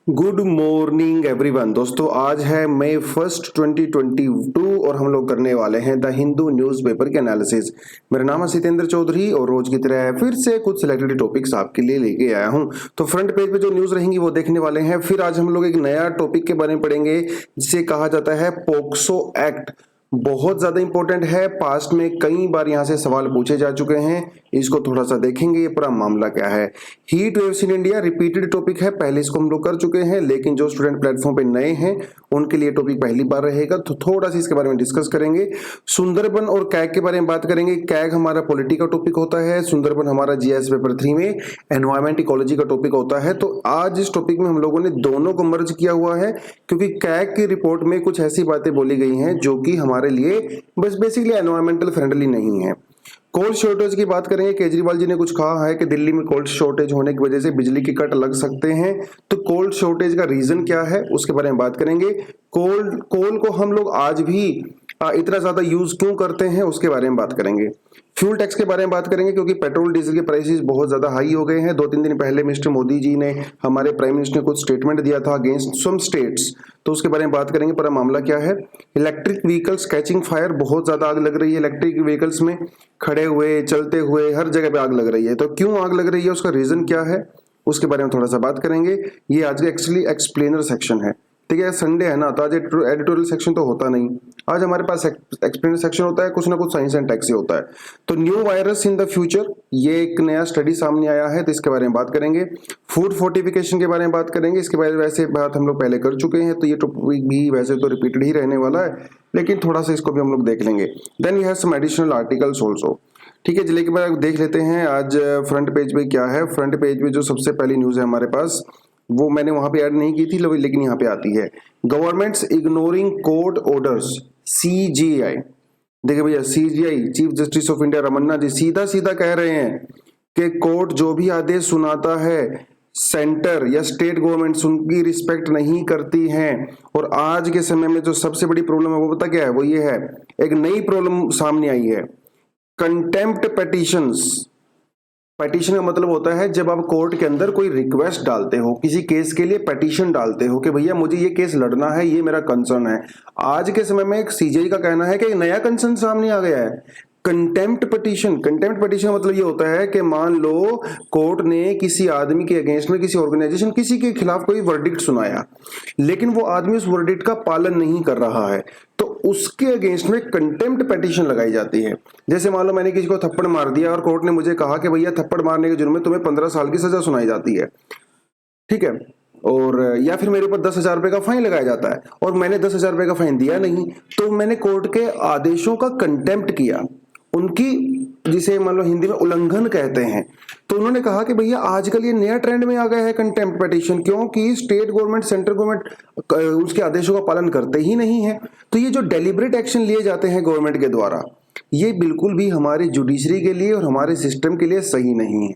Good morning everyone. दोस्तों आज है मई 1 2022 और हम लोग करने वाले हैं द हिंदू न्यूज़पेपर के एनालिसिस। मेरा नाम है सत्येंद्र चौधरी और रोज की तरह फिर से कुछ सिलेक्टेड टॉपिक्स आपके लिए लेके आया हूं। तो फ्रंट पेज पे जो न्यूज़ रहेंगी वो देखने वाले हैं। फिर आज हम लोग एक नया टॉपिक के बारे में पढ़ेंगे जिसे कहा जाता है पोक्सो एक्ट। बहुत ज्यादा इंपॉर्टेंट है, पास्ट में कई बार यहाँ से सवाल पूछे जा चुके हैं। इसको थोड़ा सा देखेंगे ये पूरा मामला क्या है। Heat waves in India repeated topic है, पहले इसको हम लोग कर चुके हैं, लेकिन जो स्टूडेंट प्लेटफॉर्म पे नए हैं उनके लिए टॉपिक पहली बार रहेगा, तो थोड़ा सा इसके बारे में डिस्कस करेंगे। सुंदरबन और कैग के बारे में बात करेंगे। कैग हमारा पॉलिटी का टॉपिक होता है, सुंदरबन हमारा जीएस पेपर 3 में एनवायरमेंट इकोलॉजी का टॉपिक होता है। तो आज इस टॉपिक में हम लोगों ने दोनों को मर्ज किया हुआ है, क्योंकि कैग की रिपोर्ट में कुछ ऐसी बातें बोली गई हैं जो कि हमारे लिए बस बेसिकली एनवायरमेंटल फ्रेंडली नहीं है। कोल्ड शॉर्टेज की बात करेंगे। केजरीवाल जी ने कुछ कहा है कि दिल्ली में कोल्ड शॉर्टेज होने की वजह से बिजली के कट लग सकते हैं। तो कोल्ड शॉर्टेज का रीजन क्या है उसके बारे में बात करेंगे। कोल को हम लोग आज भी इतना ज्यादा यूज क्यों करते हैं उसके बारे में बात करेंगे। फ्यूल टैक्स के बारे में बात करेंगे, क्योंकि पेट्रोल डीजल के प्राइसेस बहुत ज्यादा हाई हो गए हैं। 2-3 दिन पहले मिस्टर मोदी जी ने, हमारे प्राइम मिनिस्टर ने कुछ स्टेटमेंट दिया था अगेंस्ट सम स्टेट्स, तो उसके बारे में बात करेंगे। पूरा मामला क्या है। इलेक्ट्रिक व्हीकल्स कैचिंग फायर, बहुत ज्यादा आग लग रही है इलेक्ट्रिक व्हीकल्स में, खड़े हुए चलते हुए हर जगह पे आग लग रही है। तो क्यों आग लग रही है, उसका रीजन क्या है, उसके बारे में थोड़ा सा बात करेंगे। ये आज का एक्चुअली एक्सप्लेनर सेक्शन है, ठीक है। संडे है ना, तो आज एडिटोरियल सेक्शन तो होता नहीं, आज हमारे पास एक्सप्लेनर सेक्शन होता है, कुछ ना कुछ साइंस एंड टेक्स ही होता है। तो new virus in the future, ये एक नया स्टडी सामने आया है, तो इसके बारे में बात करेंगे। फूड फोर्टिफिकेशन के बारे में बात करेंगे, इसके बारे में वैसे बात हम लोग पहले कर चुके हैं, तो ये टॉपिक भी वैसे तो रिपीटेड ही रहने वाला है, लेकिन थोड़ा सा इसको भी हम लोग देख लेंगे। Then we have some additional articles also, ठीक है। जिले के बाद देख लेते हैं आज फ्रंट पेज पे क्या है। फ्रंट पेज पे जो सबसे पहली न्यूज है हमारे पास, वो मैंने वहां पे ऐड नहीं की थी, लेकिन यहाँ पे आती है। Governments ignoring court orders, CJI. देखिए भैया, CJI chief justice of India Ramana ji सीधा सीधा कह रहे हैं कि कोर्ट जो भी आदेश सुनाता है सेंटर या स्टेट गवर्नमेंट्स उनकी रिस्पेक्ट नहीं करती हैं। और आज के समय में जो सबसे बड़ी प्रॉब्लम है वो पता क्या है, वो ये है, एक नई प्रॉब्लम सामने आई है, कंटेम्प्ट पेटिशंस। पेटिशन का मतलब होता है जब आप कोर्ट के अंदर कोई रिक्वेस्ट डालते हो, किसी केस के लिए पेटिशन डालते हो कि भैया मुझे ये केस लड़ना है, ये मेरा कंसर्न है। आज के समय में एक सीजेआई का कहना है कि एक नया कंसर्न सामने आ गया है, कंटेम्प्ट पिटीशन। कंटेम्प्ट पिटीशन मतलब ये होता है कि मान लो कोर्ट ने किसी आदमी के अगेंस्ट में, किसी ऑर्गेनाइजेशन, किसी के खिलाफ कोई वर्डिक्ट सुनाया, लेकिन वो आदमी उस वर्डिक्ट का पालन नहीं कर रहा है, तो उसके अगेंस्ट में कंटेम्प्ट पिटीशन लगाई जाती है। जैसे मान लो मैंने किसी को थप्पड़ मार दिया और कोर्ट ने मुझे कहा कि भैया थप्पड़ मारने के जुर्म में तुम्हें 15 साल की सजा सुनाई जाती है, ठीक है। और या फिर मेरे ऊपर 10,000 रुपए का फाइन लगाया जाता है और मैंने 10,000 रुपए का फाइन दिया नहीं, तो मैंने कोर्ट के आदेशों का कंटेम्प्ट किया, उनकी, जिसे मान लो हिंदी में उल्लंघन कहते हैं। तो उन्होंने कहा कि भैया आजकल ये नया ट्रेंड में आ गया है कंटेम्प्ट पिटीशन, क्योंकि स्टेट गवर्नमेंट, सेंट्रल गवर्नमेंट उसके आदेशों का पालन करते ही नहीं है। तो ये जो डेलिब्रेट एक्शन लिए जाते हैं गवर्नमेंट के द्वारा, ये बिल्कुल भी हमारी जुडिशरी के लिए और हमारे सिस्टम के लिए सही नहीं है,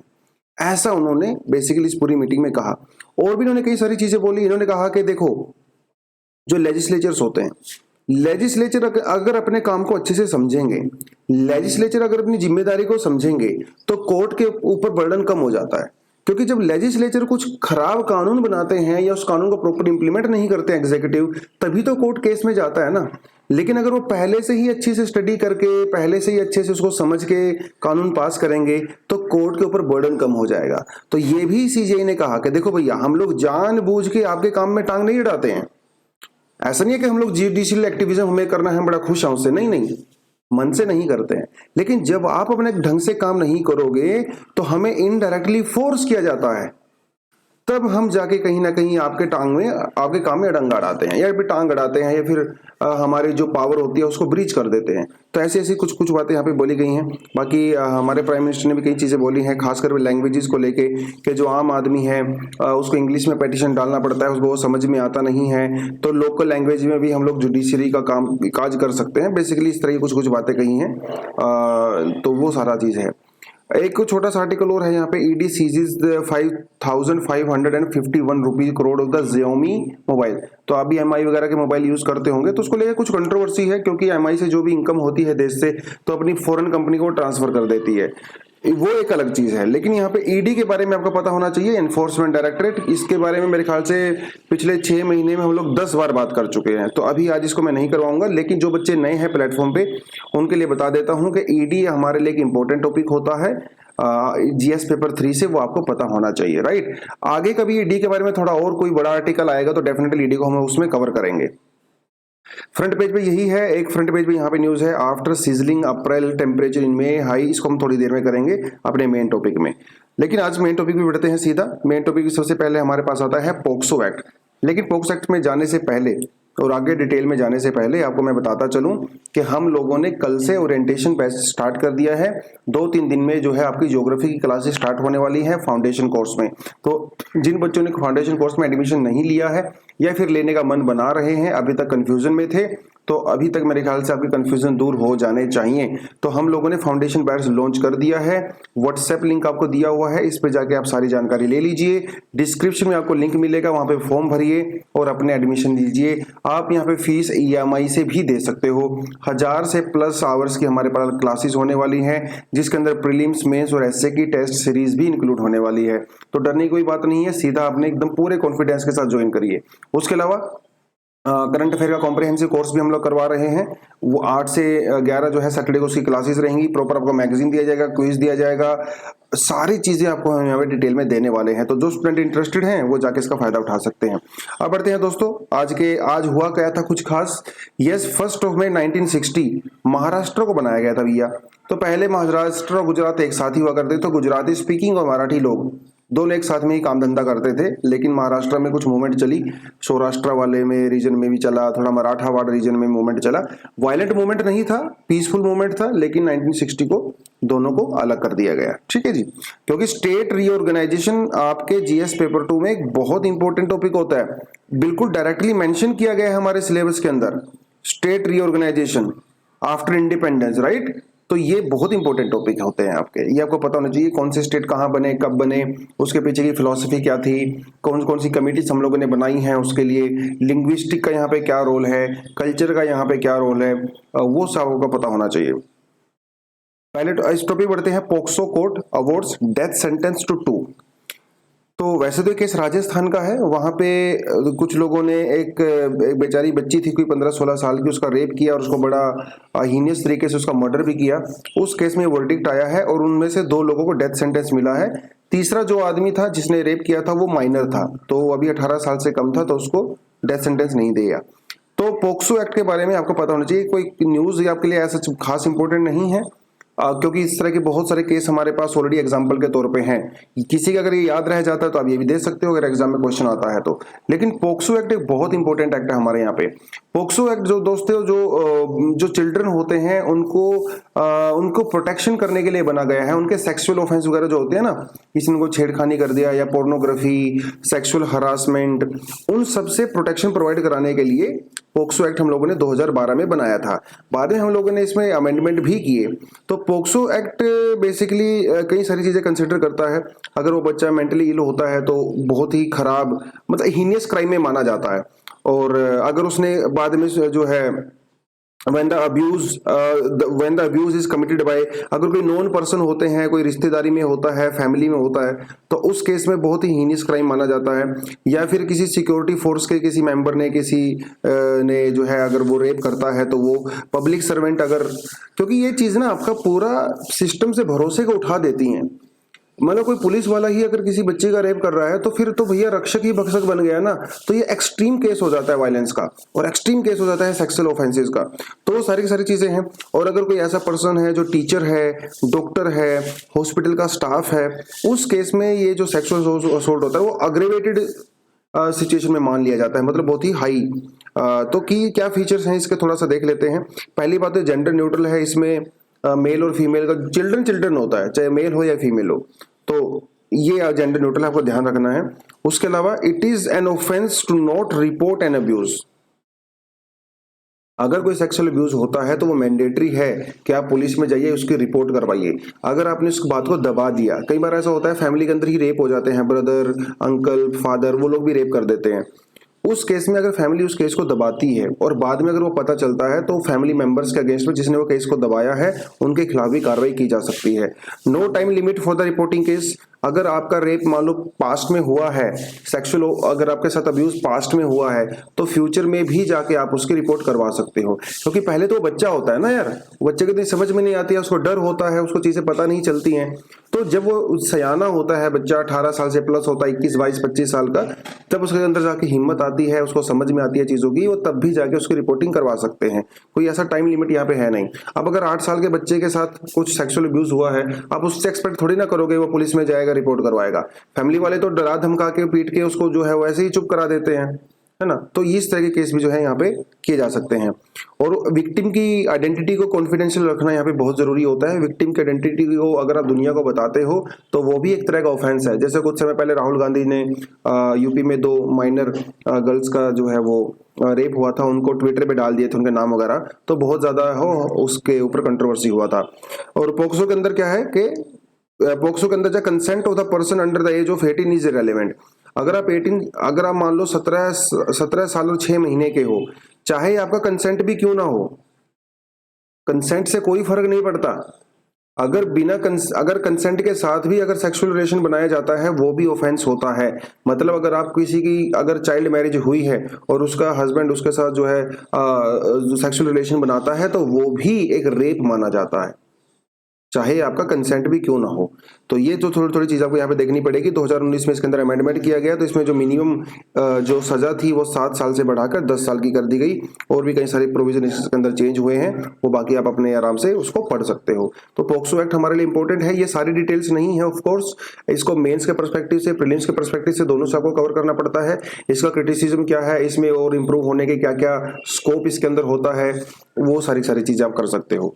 ऐसा उन्होंने बेसिकली इस पूरी मीटिंग में कहा। और भी इन्होंने कई सारी चीजें बोली। इन्होंने कहा कि देखो, जो लेजिस्लेचर्स होते हैं, लेजिस्लेचर अगर अपने काम को अच्छे से समझेंगे, लेजिस्लेचर अगर अपनी जिम्मेदारी को समझेंगे, तो कोर्ट के ऊपर बर्डन कम हो जाता है। क्योंकि जब लेजिस्लेचर कुछ खराब कानून बनाते हैं या उस कानून को प्रॉपर इंप्लीमेंट नहीं करते एग्जीक्यूटिव, तभी तो कोर्ट केस में जाता है ना। लेकिन अगर वो पहले से ही अच्छी से स्टडी करके, पहले से ही अच्छे से उसको समझ के कानून पास करेंगे, तो कोर्ट के ऊपर बर्डन कम हो जाएगा। तो ये भी सीजेआई ने कहा कि देखो भैया, हम लोग जानबूझ के आपके काम में टांग नहीं अड़ाते हैं। ऐसा नहीं है कि हम लोग जुडिशियल एक्टिविज्म हमें करना है, हम बड़ा खुश हैं उससे, नहीं नहीं, मन से नहीं करते हैं। लेकिन जब आप अपने ढंग से काम नहीं करोगे तो हमें इनडायरेक्टली फोर्स किया जाता है, तब हम जाके कहीं ना कहीं आपके काम में अड़ंगा अड़ाते हैं, या फिर टांग अड़ाते हैं, या फिर हमारी जो पावर होती है उसको ब्रीच कर देते हैं। तो ऐसी ऐसी कुछ कुछ बातें यहाँ पे बोली गई हैं। बाकी हमारे प्राइम मिनिस्टर ने भी कई चीज़ें बोली हैं, खासकर लैंग्वेजेस को लेके, कि जो आम आदमी है उसको इंग्लिश में पेटिशन डालना पड़ता है, उसको वो समझ में आता नहीं है, तो लोकल लैंग्वेज में भी हम लोग जुडिशरी का काज कर सकते हैं। बेसिकली इस तरह की कुछ कुछ बातें कही हैं, तो वो सारा चीज़ है। एक छोटा सा आर्टिकल और है यहाँ पे, ED seizes 5,551 rupees crore of the Xiaomi mobile. तो आप भी एमआई वगैरह के मोबाइल यूज करते होंगे, तो उसको लेकर कुछ कंट्रोवर्सी है, क्योंकि एमआई से जो भी इनकम होती है देश से, तो अपनी फॉरेन कंपनी को ट्रांसफर कर देती है। वो एक अलग चीज है। लेकिन यहाँ पे ईडी के बारे में आपको पता होना चाहिए, एनफोर्समेंट डायरेक्टरेट, इसके बारे में मेरे ख्याल से पिछले 6 महीने में हम लोग 10 बार बात कर चुके हैं, तो अभी आज इसको मैं नहीं करवाऊंगा। लेकिन जो बच्चे नए हैं प्लेटफॉर्म पे उनके लिए बता देता हूँ कि ईडी हमारे लिए एक इंपॉर्टेंट टॉपिक होता है जीएस पेपर 3 से, वो आपको पता होना चाहिए, राइट। आगे कभी ईडी के बारे में थोड़ा और कोई बड़ा आर्टिकल आएगा तो डेफिनेटली ईडी को हम उसमें कवर करेंगे। फ्रंट पेज पे यही है, एक फ्रंट पेज पे यहाँ पे न्यूज है, after sizzling April temperature in may high. इसको हम थोड़ी देर में करेंगे अपने मेन टॉपिक में। लेकिन आज मेन टॉपिक में बढ़ते हैं सीधा। मेन टॉपिक सबसे पहले हमारे पास आता है पोक्सो एक्ट। लेकिन पोक्सो एक्ट में जाने से पहले और आगे डिटेल में जाने से पहले आपको मैं बताता चलूं कि हम लोगों ने कल से ओरिएंटेशन बैच स्टार्ट कर दिया है। 2-3 दिन में जो है आपकी ज्योग्राफी की क्लासेस स्टार्ट होने वाली है फाउंडेशन कोर्स में। तो जिन बच्चों ने फाउंडेशन कोर्स में एडमिशन नहीं लिया है या फिर लेने का मन बना रहे हैं, अभी तक कंफ्यूजन में थे, तो अभी तक मेरे ख्याल से आपकी कंफ्यूजन दूर हो जाने चाहिए। तो हम लोगों ने फाउंडेशन बैच लॉन्च कर दिया है, व्हाट्सएप लिंक आपको दिया हुआ है, इस पे जाके आप सारी जानकारी ले लीजिए। डिस्क्रिप्शन में आपको लिंक मिलेगा, वहां पे फॉर्म भरिए और अपने एडमिशन लीजिए। आप यहाँ पे फीस ईएमआई से भी दे सकते हो। 1000 से प्लस आवर्स की हमारे पास क्लासेस होने वाली हैं, जिसके अंदर प्रीलिम्स, मेंस और एसए की टेस्ट सीरीज भी इंक्लूड होने वाली है। तो डरने की कोई बात नहीं है, सीधा आपने एकदम पूरे कॉन्फिडेंस के साथ ज्वाइन करिए। उसके अलावा करंट अफेयर का कॉम्प्रिहेंसिव कोर्स भी हम लोग करवा रहे हैं। वो 8 से 11 जो है सैटरडे को उसकी क्लासेस रहेंगी। प्रॉपर आपको मैगजीन दिया जाएगा, क्विज दिया जाएगा, सारी चीजें आपको हम यहाँ पे डिटेल में देने वाले हैं। तो जो स्टूडेंट इंटरेस्टेड हैं वो जाके इसका फायदा उठा सकते हैं। अब बढ़ते हैं दोस्तों, आज हुआ क्या था कुछ खास। यस, 1 मई 1960 महाराष्ट्र को बनाया गया था भैया। तो पहले महाराष्ट्र और गुजरात एक साथ ही हुआ करते थे। तो गुजराती स्पीकिंग और मराठी लोग दोनों एक साथ में ही काम धंधा करते थे। लेकिन महाराष्ट्र में कुछ मूवमेंट चली, सौराष्ट्र वाले में रीजन में भी चला, थोड़ा मराठावाड़ रीजन में मूवमेंट चला। वायलेंट मूवमेंट नहीं था, पीसफुल मूवमेंट था, लेकिन 1960 को दोनों को अलग कर दिया गया। ठीक है जी, क्योंकि स्टेट रीऑर्गेनाइजेशन आपके जीएस पेपर 2 में एक बहुत इंपॉर्टेंट टॉपिक होता है। बिल्कुल डायरेक्टली मेंशन किया गया है हमारे सिलेबस के अंदर, state reorganisation after independence, right. तो ये बहुत इंपॉर्टेंट टॉपिक होते हैं आपके, ये आपको पता होना चाहिए कौन से स्टेट कहाँ बने, कब बने, उसके पीछे की फिलॉसफी क्या थी, कौन कौन सी कमिटीज हम लोगों ने बनाई हैं उसके लिए, लिंग्विस्टिक का यहाँ पे क्या रोल है, कल्चर का यहाँ पे क्या रोल है, वो सब आपको पता होना चाहिए। पहले इस टॉपिक बढ़ते हैं, POCSO court awards death sentence to 2। तो वैसे तो केस राजस्थान का है। वहां पे कुछ लोगों ने एक बेचारी बच्ची थी कोई 15-16 साल की, उसका रेप किया और उसको बड़ा हीनियस तरीके से उसका मर्डर भी किया। उस केस में वर्डिक्ट आया है और उनमें से 2 लोगों को डेथ सेंटेंस मिला है। तीसरा जो आदमी था जिसने रेप किया था वो माइनर था, तो अभी 18 साल से कम था, तो उसको डेथ सेंटेंस नहीं दिया। तो पोक्सो एक्ट के बारे में आपको पता होना चाहिए। कोई न्यूज आपके लिए ऐसा खास इंपॉर्टेंट नहीं है, क्योंकि इस तरह के बहुत सारे केस हमारे पास ऑलरेडी एग्जाम्पल के तौर पे हैं। किसी का अगर ये याद रह जाता है तो आप ये भी दे सकते हो अगर एग्जाम में क्वेश्चन आता है तो। लेकिन पोक्सो एक्ट एक बहुत इंपॉर्टेंट एक्ट है हमारे यहाँ पे। पोक्सो एक्ट जो दोस्तों जो चिल्ड्रन होते हैं उनको प्रोटेक्शन करने के लिए बना गया है। उनके सेक्सुअल ऑफेंस वगैरह जो होते हैं ना, किसी ने को छेड़खानी कर दिया या पोर्नोग्राफी, सेक्सुअल हरासमेंट, उन सब से प्रोटेक्शन प्रोवाइड कराने के लिए पोक्सो एक्ट हम लोगों ने 2012 में बनाया था। बाद में हम लोगों ने इसमें अमेंडमेंट भी किए। तो पोक्सो एक्ट बेसिकली कई सारी चीजें कंसिडर करता है। अगर वो बच्चा मेंटली इल होता है तो बहुत ही खराब, मतलब हीनियस क्राइम में माना जाता है। और अगर उसने बाद में जो है when the abuse is committed by, अगर कोई नॉन पर्सन होते हैं, कोई रिश्तेदारी में होता है, फैमिली में होता है, तो उस केस में बहुत ही हीनियस क्राइम माना जाता है। या फिर किसी सिक्योरिटी फोर्स के किसी मेंबर ने ने जो है अगर वो रेप करता है तो वो पब्लिक सर्वेंट अगर, क्योंकि ये चीज ना आपका पूरा सिस्टम से भरोसे को उठा देती है। मतलब कोई पुलिस वाला ही अगर किसी बच्चे का रेप कर रहा है तो फिर तो भैया रक्षक ही भक्षक बन गया ना। तो ये एक्सट्रीम केस हो जाता है वायलेंस का, और एक्सट्रीम केस हो जाता है सेक्सुअल ऑफेंसेस का। तो वो सारी की सारी चीजें हैं। और अगर कोई ऐसा पर्सन है जो टीचर है, डॉक्टर है, हॉस्पिटल का स्टाफ है, उस केस में ये जो सेक्सुअल असोल्ट होता है वो अग्रेवेटेड सिचुएशन में मान लिया जाता है, मतलब बहुत ही हाई। तो क्या फीचर्स हैं इसके थोड़ा सा देख लेते हैं। पहली बात तो जेंडर न्यूट्रल है, इसमें मेल और फीमेल का चिल्ड्रन होता है, चाहे मेल हो या फीमेल हो, तो ये जेंडर न्यूट्रल आपको ध्यान रखना है। उसके अलावा it is an offence to not report an abuse. अगर कोई सेक्सुअल अब्यूज होता है तो वो मैंडेटरी है कि आप पुलिस में जाइए, उसकी रिपोर्ट करवाइए। अगर आपने उस बात को दबा दिया, कई बार ऐसा होता है फैमिली के अंदर ही रेप हो जाते हैं, ब्रदर, अंकल, फादर, वो लोग भी रेप कर देते हैं। उस केस में अगर फैमिली उस केस को दबाती है और बाद में अगर वो पता चलता है तो फैमिली मेंबर्स के अगेंस्ट में जिसने वो केस को दबाया है उनके खिलाफ भी कार्रवाई की जा सकती है। No time limit for the reporting case. अगर आपका रेप मान लो पास्ट में हुआ है, सेक्सुअल अगर आपके साथ अब्यूज पास्ट में हुआ है तो फ्यूचर में भी जाके आप उसकी रिपोर्ट करवा सकते हो, क्योंकि पहले तो वो बच्चा होता है ना यार, बच्चे को इतनी समझ में नहीं आती है, उसको डर होता है, उसको चीजें पता नहीं चलती हैं। तो जब वो सयाना होता है बच्चा, 18 साल से प्लस होता है, 21 22 25 साल का, तब उसके अंदर जाके हिम्मत आती है, उसको समझ में आती है चीजों की, वो तब भी जाके उसकी रिपोर्टिंग करवा सकते हैं। कोई ऐसा टाइम लिमिट यहाँ पे है नहीं। अब अगर 8 साल के बच्चे के साथ कुछ सेक्सुअल अब्यूज हुआ है, आप उससे एक्सपेक्ट थोड़ी ना करोगे वो पुलिस में जाएगा रिपोर्ट करवाएगा। फैमिली वाले तो डरा धमका के पीट के उसको जो है वैसे ही चुप करा देते हैं, है ना। तो इस तरह के केस भी जो है यहाँ पे किए जा सकते हैं। और विक्टिम की आइडेंटिटी को कॉन्फिडेंशियल रखना यहाँ पे बहुत जरूरी होता है। विक्टिम की आइडेंटिटी को अगर आप दुनिया को बताते हो तो वो भी एक तरह का ऑफेंस है। जैसे कुछ समय पहले राहुल गांधी ने यूपी में 2 माइनर गर्ल्स का जो है वो रेप हुआ था, उनको ट्विटर पे डाल दिए थे उनके नाम वगैरह, तो बहुत ज्यादा हो उसके ऊपर कंट्रोवर्सी हुआ था। और पोक्सो के अंदर क्या है कि पोक्सो के अंदर जो consent of the person under the age of 18 is irrelevant. अगर आप मान लो 17 साल और 6 महीने के हो, चाहे आपका कंसेंट भी क्यों ना हो, कंसेंट से कोई फर्क नहीं पड़ता। अगर कंसेंट के साथ भी अगर सेक्सुअल रिलेशन बनाया जाता है वो भी ऑफेंस होता है। मतलब अगर आप किसी की अगर चाइल्ड मैरिज हुई है और उसका हस्बैंड उसके साथ जो है सेक्सुअल रिलेशन बनाता है तो वो भी एक रेप माना जाता है, चाहे आपका कंसेंट भी क्यों ना हो। तो ये जो थोड़ी थोड़ी चीज आपको यहाँ पे देखनी पड़ेगी। 2019 में इसके अंदर अमेंडमेंट किया गया, तो इसमें जो मिनिमम जो सजा थी वो 7 साल से बढ़ाकर 10 साल की कर दी गई। और भी कई सारे प्रोविजन इसके अंदर चेंज हुए हैं, वो बाकी आप अपने आराम से उसको पढ़ सकते हो। तो पोक्सो एक्ट हमारे लिए इंपॉर्टेंट है। ये सारी डिटेल्स नहीं है ऑफ कोर्स, इसको मेंस के पर्सपेक्टिव से, प्रीलिम्स के पर्सपेक्टिव से, दोनों से आपको कवर करना पड़ता है। इसका क्रिटिसिज्म क्या है, इसमें और इम्प्रूव होने के क्या क्या स्कोप इसके अंदर होता है, वो सारी सारी चीजें आप कर सकते हो।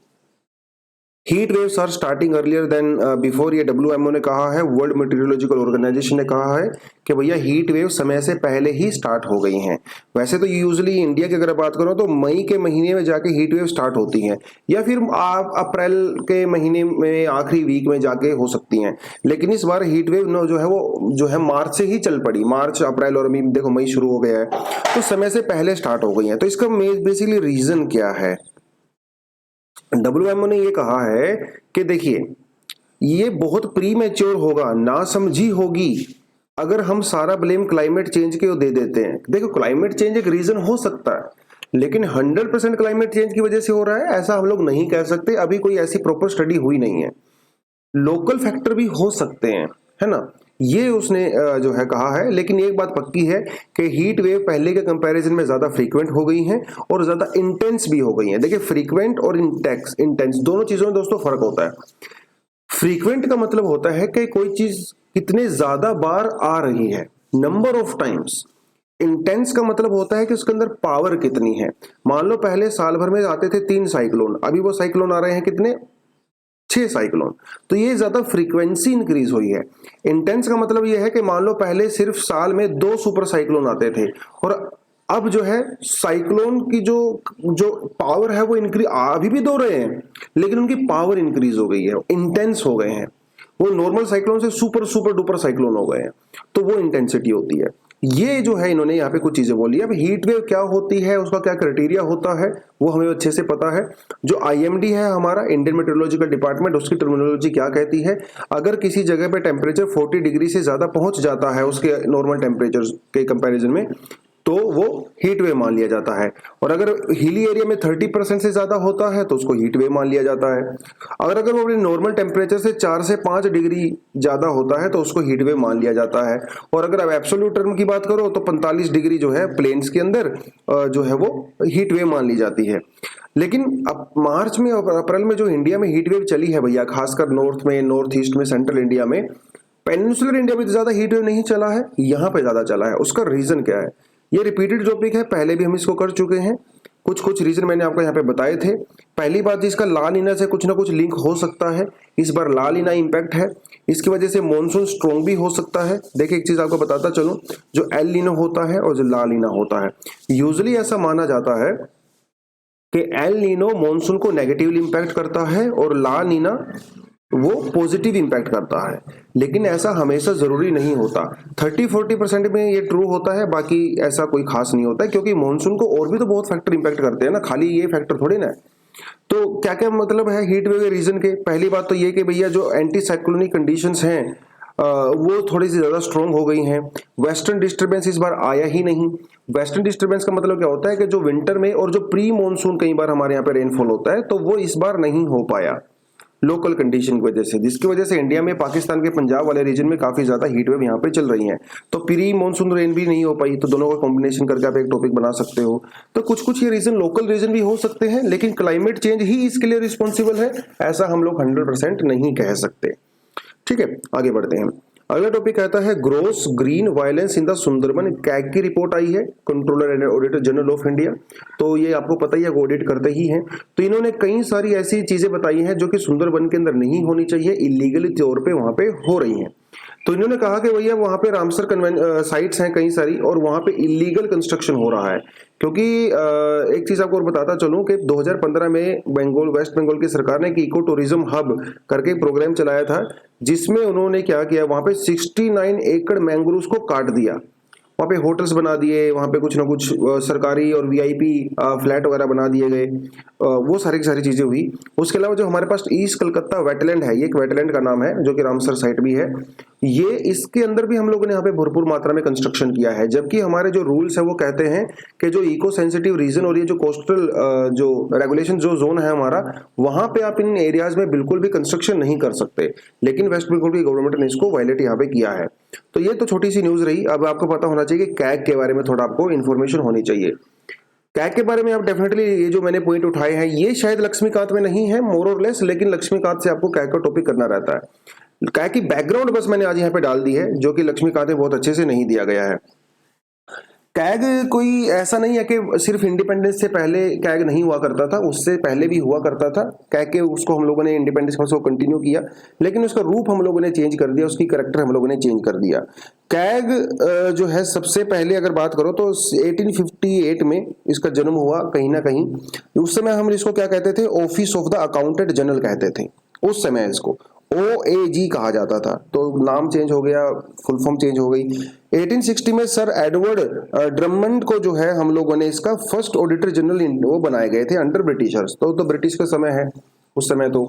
Heat waves are starting earlier than before, ये WMO ने कहा है, वर्ल्ड मेटीरियोलॉजिकल ऑर्गेनाइजेशन ने कहा है कि भैया हीट वेव समय से पहले ही स्टार्ट हो गई हैं। वैसे तो यूजुअली इंडिया की अगर बात करो तो मई के महीने में जाके हीट वेव स्टार्ट होती हैं, या फिर आप अप्रैल के महीने में आखिरी वीक में जाके हो सकती हैं। लेकिन इस बार हीट वेव जो है वो जो है मार्च से ही चल पड़ी, मार्च अप्रैल और अभी देखो मई शुरू हो गया है, तो समय से पहले स्टार्ट हो गई है। तो इसका बेसिकली रीजन क्या है, WMO ने ये कहा है कि देखिए ये बहुत प्री मैच्योर होगा, ना समझी होगी अगर हम सारा ब्लेम क्लाइमेट चेंज के दे देते हैं। देखो क्लाइमेट चेंज एक रीजन हो सकता है, लेकिन 100% क्लाइमेट चेंज की वजह से हो रहा है ऐसा हम लोग नहीं कह सकते। अभी कोई ऐसी प्रॉपर स्टडी हुई नहीं है। लोकल फैक्टर भी हो सकते हैं, है ना, ये उसने जो है कहा है। लेकिन एक बात पक्की है कि हीट वेव पहले के कंपैरिजन में ज्यादा फ्रीक्वेंट हो गई हैं और ज्यादा इंटेंस भी हो गई हैं। देखिए फ्रीक्वेंट और इंटेंस दोनों चीजों में दोस्तों फर्क होता है। फ्रीक्वेंट का मतलब होता है कि कोई चीज कितने ज्यादा बार आ रही है, नंबर ऑफ टाइम्स। इंटेंस का मतलब होता है कि उसके अंदर पावर कितनी है। मान लो पहले साल भर में आते थे 3 साइक्लोन, अभी वो साइक्लोन आ रहे हैं कितने, 6 साइक्लोन। तो ये ज्यादा फ्रीक्वेंसी इंक्रीज हुई है। इंटेंस का मतलब ये है कि मान लो पहले सिर्फ साल में 2 सुपर साइक्लोन आते थे और अब जो है साइक्लोन की जो जो पावर है वो इंक्रीज, अभी भी 2 रहे हैं लेकिन उनकी पावर इंक्रीज हो गई है, इंटेंस हो गए हैं। वो नॉर्मल साइक्लोन से सुपर सुपर डुपर साइक्लोन हो गए हैं, तो वो इंटेंसिटी होती है। ये जो है इन्होंने यहाँ पे कुछ चीजें बोली। अब हीट वेव क्या होती है, उसका क्या क्राइटेरिया होता है, वो हमें अच्छे से पता है। जो IMD है हमारा इंडियन मेट्रोलॉजिकल डिपार्टमेंट, उसकी टर्मिनोलॉजी क्या कहती है, अगर किसी जगह पे टेम्परेचर 40 डिग्री से ज्यादा पहुंच जाता है उसके नॉर्मल टेम्परेचर के कंपैरिजन में, तो वो हीट वेव मान लिया जाता है। और अगर हिली एरिया में 30% से ज्यादा होता है तो उसको हीट वेव मान लिया जाता है। अगर वो अपने नॉर्मल टेम्परेचर से 4 से 5 डिग्री ज्यादा होता है तो उसको हीट वेव मान लिया जाता है। और अगर आप एब्सोल्यूट टर्म की बात करो तो 45 डिग्री जो है प्लेन्स के अंदर जो है वो हीट वेव मान ली जाती है। लेकिन अब मार्च में और अप्रैल में जो इंडिया में हीट वेव चली है भैया, खासकर नॉर्थ में, नॉर्थ ईस्ट में, सेंट्रल इंडिया में, पेनिनसुलर इंडिया में तो ज्यादा हीट वेव नहीं चला है, यहाँ पे ज्यादा चला है। उसका रीजन क्या है, ये रिपीटेड टॉपिक है, पहले भी हम इसको कर चुके हैं। कुछ रीजन मैंने आपको यहाँ पे बताए थे। पहली बात, जिसका ला नीना से कुछ ना कुछ लिंक हो सकता है। इस बार ला नीना इंपैक्ट है, इसकी वजह से मॉनसून स्ट्रॉन्ग भी हो सकता है। देखिए एक चीज आपको बताता चलो, जो एल नीनो होता है और जो ला नीना होता है, यूजुअली ऐसा माना जाता है कि एल नीनो मॉनसून को नेगेटिवली इंपैक्ट करता है और ला नीना वो पॉजिटिव इम्पैक्ट करता है, लेकिन ऐसा हमेशा जरूरी नहीं होता। 30-40% में ये ट्रू होता है, बाकी ऐसा कोई खास नहीं होता है, क्योंकि मानसून को और भी तो बहुत फैक्टर इम्पैक्ट करते हैं ना, खाली ये फैक्टर थोड़ी ना है। तो क्या क्या मतलब है हीट वेव के रीजन के? पहली बात तो ये कि भैया जो एंटी साइक्लोनिक कंडीशंस हैं वो थोड़ी सी ज्यादा स्ट्रॉन्ग हो गई हैं। वेस्टर्न डिस्टर्बेंस इस बार आया ही नहीं। वेस्टर्न डिस्टर्बेंस का मतलब क्या होता है कि जो विंटर में और जो प्री मानसून कई बार हमारे यहाँ पे रेनफॉल होता है, तो वो इस बार नहीं हो पाया लोकल कंडीशन की वजह से, जिसकी वजह से इंडिया में पाकिस्तान के पंजाब वाले रीजन में काफी ज्यादा हीट वेव यहाँ पे चल रही है। तो प्री मानसून रेन भी नहीं हो पाई, तो दोनों का कॉम्बिनेशन करके आप एक टॉपिक बना सकते हो। तो कुछ कुछ ये रीजन लोकल रीजन भी हो सकते हैं, लेकिन क्लाइमेट चेंज ही इसके लिए रिस्पॉन्सिबल है, ऐसा हम लोग 100% नहीं कह सकते। ठीक है, आगे बढ़ते हैं। अगला टॉपिक आता है gross green violence in the Sundarban. CAG की रिपोर्ट आई है, controller and auditor general of India. तो ये आपको पता ही है, ऑडिट करते ही हैं। तो इन्होंने कई सारी ऐसी चीजें बताई हैं जो कि सुंदरबन के अंदर नहीं होनी चाहिए, इलीगली तौर पे वहां पे हो रही हैं। तो इन्होंने कहा कि भैया वहां पे रामसर साइट्स हैं कई सारी, और वहां पे इलीगल कंस्ट्रक्शन हो रहा है। क्योंकि एक चीज आपको और बताता चलूं कि 2015 में वेस्ट बंगाल की सरकार ने इको टूरिज्म हब करके एक प्रोग्राम चलाया था, जिसमें उन्होंने क्या किया, वहां पे 69 एकड़ मैंग्रोव्स को काट दिया, वहाँ पे होटल्स बना दिए, वहाँ पे कुछ ना कुछ सरकारी और वीआईपी फ्लैट वगैरह बना दिए गए, वो सारी की सारी चीजें हुई। उसके अलावा जो हमारे पास ईस्ट कलकत्ता वेटलैंड है, ये एक वेटलैंड का नाम है जो कि रामसर साइट भी है, ये इसके अंदर भी हम लोगों ने यहाँ पे भरपूर मात्रा में कंस्ट्रक्शन किया है। जबकि हमारे जो रूल्स है वो कहते हैं कि जो इको सेंसिटिव रीजन और ये जो कोस्टल जो रेगुलेशन जो जोन है हमारा, वहां पे आप इन एरियाज में बिल्कुल भी कंस्ट्रक्शन नहीं कर सकते, लेकिन वेस्ट बंगाल की गवर्नमेंट ने इसको वायलेट यहाँ पे किया है। तो ये तो छोटी सी न्यूज रही। अब आपको पता होना चाहिए कि कैग के बारे में थोड़ा आपको इन्फॉर्मेशन होनी चाहिए। कैग के बारे में आप डेफिनेटली ये जो मैंने पॉइंट उठाए हैं, ये शायद लक्ष्मीकांत में नहीं है मोर और लेस, लेकिन लक्ष्मीकांत से आपको कैग का टॉपिक करना रहता है। कैग की बैकग्राउंड बस मैंने आज यहाँ पे डाल दी है, जो कि लक्ष्मीकांत में बहुत अच्छे से नहीं दिया गया है। कैग कोई ऐसा नहीं है कि सिर्फ इंडिपेंडेंस से पहले कैग नहीं हुआ करता था, उससे पहले भी हुआ करता था कैग के। उसको हम लोगों ने इंडिपेंडेंस को कंटिन्यू किया, लेकिन उसका रूप हम लोगों ने चेंज कर दिया, उसकी कैरेक्टर हम लोगों ने चेंज कर दिया। कैग जो है सबसे पहले अगर बात करो तो 1858 में इसका जन्म हुआ कहीं ना कहीं। उस समय हम इसको क्या कहते थे, office of the accountant general कहते थे उस समय, इसको OAG कहा जाता था। तो नाम चेंज हो गया, फुल फॉर्म चेंज हो गई। 1860 में सर एडवर्ड ड्रमंड को जो है हम लोगों ने इसका फर्स्ट ऑडिटर जनरल वो बनाए गए थे अंडर ब्रिटिशर्स। तो ब्रिटिश का समय है उस समय। तो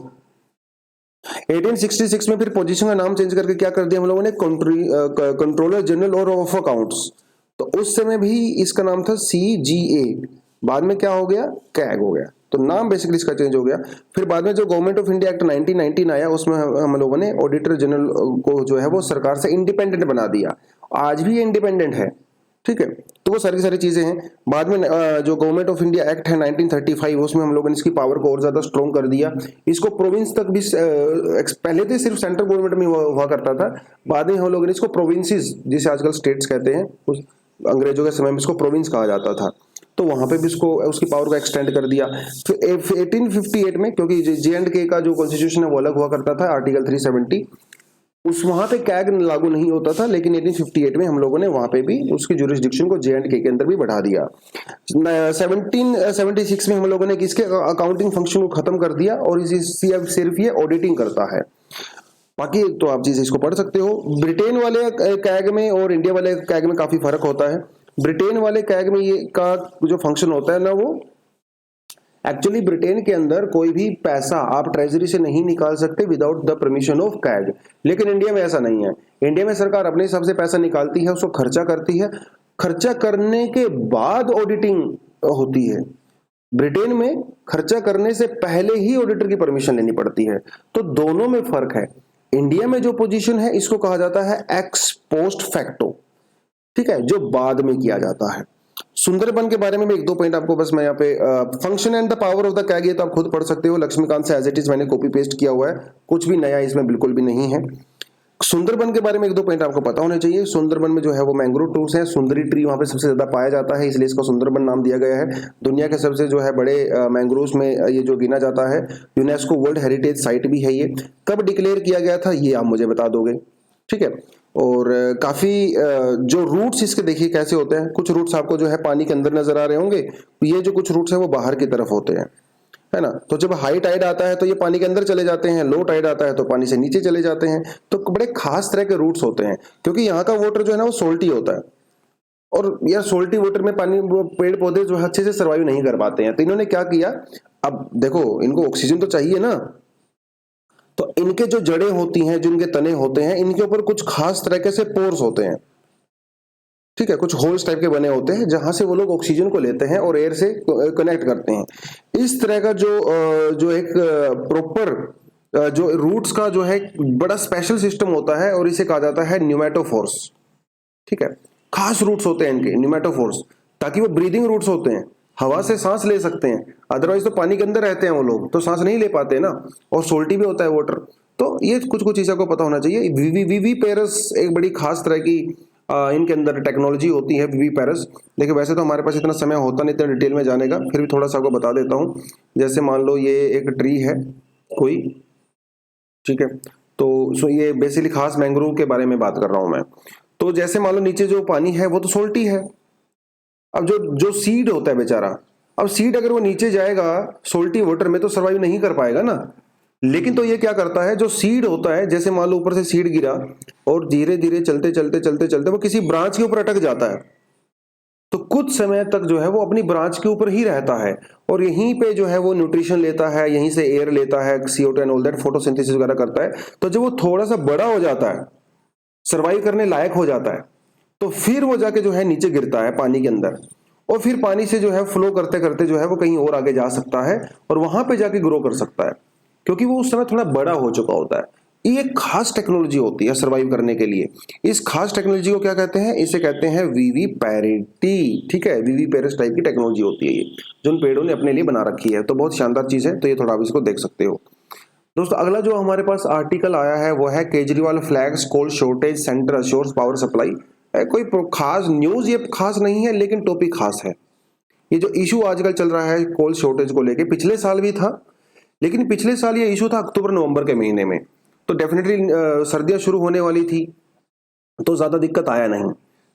1866 में फिर पोजीशन का नाम चेंज करके क्या कर दिया हम लोगों ने, कंट्रोलर जनरल और ऑफ अकाउंट्स। तो उस समय भी इसका नाम था CGA, बाद में क्या हो गया, कैग हो गया। तो नाम बेसिकली इसका चेंज हो गया। फिर बाद में जो गवर्नमेंट ऑफ इंडिया एक्ट 1919 आया, उसमें हम लोगों ने ऑडिटर जनरल को जो है वो सरकार से इंडिपेंडेंट बना दिया। आज भी ये इंडिपेंडेंट है, ठीक है। तो वो सारी सारी चीजें हैं। बाद में जो गवर्नमेंट ऑफ इंडिया एक्ट है 1935, उसमें हम लोगों ने इसकी पावर को और ज्यादा स्ट्रॉन्ग कर दिया। इसको प्रोविंस तक भी, पहले तो सिर्फ सेंट्रल गवर्नमेंट में हुआ करता था, बाद में हम लोगों ने इसको प्रोविंसेस, जिसे आजकल स्टेट्स कहते हैं, उस अंग्रेजों के समय में इसको प्रोविंस कहा जाता था। तो वहां पे भी इसको उसकी पावर को एक्सटेंड कर दिया। फिर 1858 में, क्योंकि J&K का जो कॉन्स्टिट्यूशन है वो अलग हुआ करता था, आर्टिकल 370, उस वहां पे कैग लागू नहीं होता था, लेकिन 1858 में हम लोगों ने वहां पे भी उसकी जुरिस्डिक्शन को J&K के अंदर भी बढ़ा दिया। 1776 में हम लोगों ने किसके अकाउंटिंग फंक्शन को खत्म कर दिया, और इसी सिर्फ ये ऑडिटिंग करता है। बाकी तो आप चीज इसको पढ़ सकते हो। ब्रिटेन वाले कैग में और इंडिया वाले कैग में काफी फर्क होता है। ब्रिटेन वाले कैग में ये का जो फंक्शन होता है ना, वो एक्चुअली ब्रिटेन के अंदर कोई भी पैसा आप ट्रेजरी से नहीं निकाल सकते without the permission of CAG. लेकिन इंडिया में ऐसा नहीं है। इंडिया में सरकार अपने हिसाब से पैसा निकालती है, उसको खर्चा करती है, खर्चा करने के बाद ऑडिटिंग होती है। ब्रिटेन में खर्चा करने से पहले ही ऑडिटर की परमिशन लेनी पड़ती है। तो दोनों में फर्क है। इंडिया में जो पोजीशन है इसको कहा जाता है एक्स पोस्ट फैक्टो, ठीक है, जो बाद में किया जाता है। सुंदरबन के बारे में एक दो पॉइंट आपको बस मैं यहाँ पे, function and the power of the CAG, ये तो आप खुद पढ़ सकते हो लक्ष्मीकांत से, एज इट इज मैंने कॉपी पेस्ट किया हुआ है, कुछ भी नया इसमें बिल्कुल भी नहीं है। सुंदरबन के बारे में एक दो पॉइंट आपको पता होने चाहिए। सुंदरबन में जो है वो मैंग्रोव ट्रीज है, सुंदरी ट्री वहां पे सबसे ज्यादा पाया जाता है, इसलिए इसका सुंदरबन नाम दिया गया है। दुनिया के सबसे जो है बड़े मैंग्रोव्स में ये जो गिना जाता है, यूनेस्को वर्ल्ड हेरिटेज साइट भी है। ये कब डिक्लेयर किया गया था ये आप मुझे बता दोगे, ठीक है। और काफी जो रूट्स इसके देखिए कैसे होते हैं, कुछ रूट्स आपको जो है पानी के अंदर नजर आ रहे होंगे, ये जो कुछ रूट्स हैं वो बाहर की तरफ होते हैं, है ना। तो जब हाई टाइड आता है तो ये पानी के अंदर चले जाते हैं, लो टाइड आता है तो पानी से नीचे चले जाते हैं। तो बड़े खास तरह के रूट्स होते हैं, क्योंकि यहाँ का वाटर जो है ना वो सोल्टी होता है, और यार सोल्टी वाटर में पानी पेड़ पौधे जो है अच्छे से सर्वाइव नहीं कर पाते हैं। तो इन्होंने क्या किया, अब देखो इनको ऑक्सीजन तो चाहिए ना, तो इनके जो जड़ें होती हैं, जो इनके तने होते हैं, इनके ऊपर कुछ खास तरीके से पोर्स होते हैं, ठीक है, कुछ होल्स टाइप के बने होते हैं जहां से वो लोग ऑक्सीजन को लेते हैं और एयर से कनेक्ट करते हैं। इस तरह का जो एक प्रॉपर जो रूट्स का जो है बड़ा स्पेशल सिस्टम होता है, और इसे कहा जाता है न्यूमेटोफोर्स, ठीक है। खास रूट्स होते हैं इनके न्यूमेटोफोर्स, ताकि वो ब्रीदिंग रूट्स होते हैं, हवा से सांस ले सकते हैं। अदरवाइज तो पानी के अंदर रहते हैं वो लोग, तो सांस नहीं ले पाते ना, और सोल्टी भी होता है वाटर। तो ये कुछ कुछ चीजों को पता होना चाहिए। वीवी पेरस एक बड़ी खास तरह की इनके अंदर टेक्नोलॉजी होती है, वीवी पेरस। देखिए वैसे तो हमारे पास इतना समय होता नहीं इतना डिटेल में जाने का, फिर भी थोड़ा सा आपको बता देता हूँ। जैसे मान लो ये एक ट्री है कोई, ठीक है, तो ये बेसिकली खास मैंग्रोव के बारे में बात कर रहा हूं मैं। तो जैसे मान लो नीचे जो पानी है वो तो सोल्टी है। अब जो जो सीड होता है बेचारा, अब सीड अगर वो नीचे जाएगा सोल्टी वाटर में तो सर्वाइव नहीं कर पाएगा ना। लेकिन तो ये क्या करता है, जो सीड होता है, जैसे मान लो ऊपर से सीड गिरा और धीरे धीरे चलते चलते चलते चलते वो किसी ब्रांच के ऊपर अटक जाता है, तो कुछ समय तक जो है वो अपनी ब्रांच के ऊपर ही रहता है, और यहीं पे जो है वो न्यूट्रिशन लेता है, यहीं से एयर लेता है, CO2 and all that, photosynthesis वगैरह करता है। तो जब वो थोड़ा सा बड़ा हो जाता है, सर्वाइव करने लायक हो जाता है, तो फिर वो जाके जो है नीचे गिरता है पानी के अंदर, और फिर पानी से जो है फ्लो करते करते जो है वो कहीं और आगे जा सकता है और वहां पे जाके ग्रो कर सकता है, क्योंकि वो उस समय थोड़ा बड़ा हो चुका होता है। ये एक खास टेक्नोलॉजी होती है सर्वाइव करने के लिए। इस खास टेक्नोलॉजी को क्या कहते हैं, इसे कहते हैं वीवी पैरिटी, ठीक है। वीवी पेरिस टाइप की टेक्नोलॉजी होती है ये, जो उन पेड़ों ने अपने लिए बना रखी है। तो बहुत शानदार चीज है, तो ये थोड़ा आप इसको देख सकते हो। दोस्तों अगला जो हमारे पास आर्टिकल आया है वो है Kejriwal flags coal shortage centre assures power supply. कोई खास न्यूज ये खास नहीं है, लेकिन टॉपिक खास है। ये जो इशू आजकल चल रहा है कोल शॉर्टेज को लेके, पिछले साल भी था, लेकिन पिछले साल ये इशू था अक्टूबर नवंबर के महीने में, तो डेफिनेटली सर्दियां शुरू होने वाली थी तो ज्यादा दिक्कत आया नहीं।